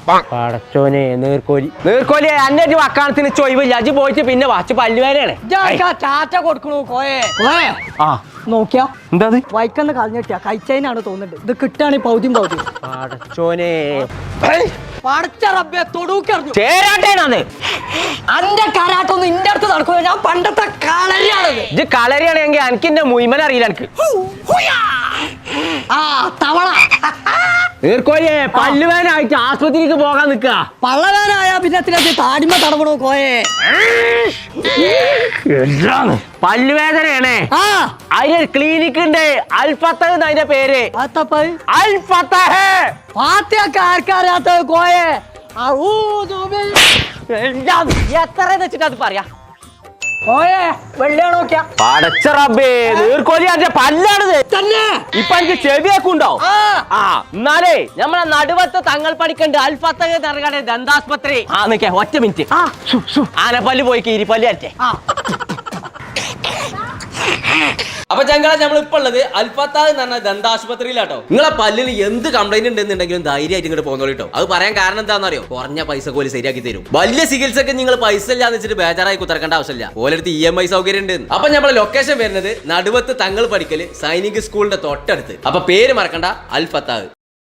പടച്ചോനെ നീർക്കോലി അന്നെ വക്കാണത്തിന് ചൊയ്വില്ല അജ് പോയിട്ട് പിന്നെ വാച്ച് പല്ലുവേനാണ് ചാറ്റ കൊടുക്കണു നോക്കിയാ എന്താ വൈക്കന്ന് കളഞ്ഞിട്ടാ കഴിച്ചതിനാണ് തോന്നുന്നുണ്ട് ഇത് കിട്ടാണ് പൗതിയും പടച്ചോനെ ചേരാട്ടേനാണ് അന്റെ കരാട്ടൊന്നും ഇന്റെ അടുത്ത് നടക്കുക ഞാൻ പണ്ടത്തെ കളരിയാണത് ഇത് കളരിയാണെങ്കിൽ എനിക്ക് എന്റെ മുയ്മൻ അറിയില്ല എനിക്ക് തവള നീർക്കോലിയെ പല്ലുവേനായിട്ട് ആസ്പത്രിക്ക് പോകാൻ നിക്ക പള്ളവേനായ പിന്നെ താടിമ തടവണോ കോയെ പല്ലുവേദനയാണേ അതിന് ക്ലിനിക് ഉണ്ട് അൽഫത്തഹ് അതിന്റെ പേര് ആർക്കറിയാത്ത കോയെ എത്ര വെച്ചിട്ട് അത് പറയാ പടച്ച റബ്ബേ നീർക്കോലി അതിന്റെ പല്ലാണിത് തന്നെ ഇപ്പൊ എനിക്ക് ചെവിയൊക്കെ ഉണ്ടാവും എന്നാലേ നമ്മളെ നടുവത്ത് തങ്ങൾ പണിക്കണ്ട് അൽഫത്തഹ് നിറങ്ങാടെ ദന്താസ്പത്രി നിക്ക ഒറ്റ മിനിറ്റ് ആനപ്പല്ല് പോയി കീരിപ്പല്ല് അറ്റേ അപ്പൊ ചങ്കള നമ്മളിപ്പോ ഉള്ളത് അൽഫത്താഹ് എന്ന് പറഞ്ഞ ദന്താശുപത്രിയിലാട്ടോ. നിങ്ങളെ പല്ലിന് എന്ത് കംപ്ലൈന്റ് ഉണ്ടെന്നുണ്ടെങ്കിലും ധൈര്യമായിട്ട് ഇങ്ങോട്ട് പോകുന്നോളിട്ടോ. അത് പറയാൻ കാരണം എന്താണെന്നറിയോ? കുറഞ്ഞ പൈസ കോല് ശരിയാക്കി തരും. വലിയ ചികിത്സക്ക് നിങ്ങൾ പൈസ ഇല്ലാന്ന് വെച്ചിട്ട് ബേജാറായി കുത്തിറക്കേണ്ട ആവശ്യമില്ല. ഓലടുത്ത് EMI സൗകര്യം ഉണ്ട്. അപ്പൊ നമ്മളെ ലൊക്കേഷൻ വരുന്നത് നടുവത്ത് തങ്ങൾ പഠിക്കല് സൈനിക് സ്കൂളിന്റെ തൊട്ടടുത്ത്. അപ്പൊ പേര് മറക്കണ്ട, അൽഫത്താഹ്.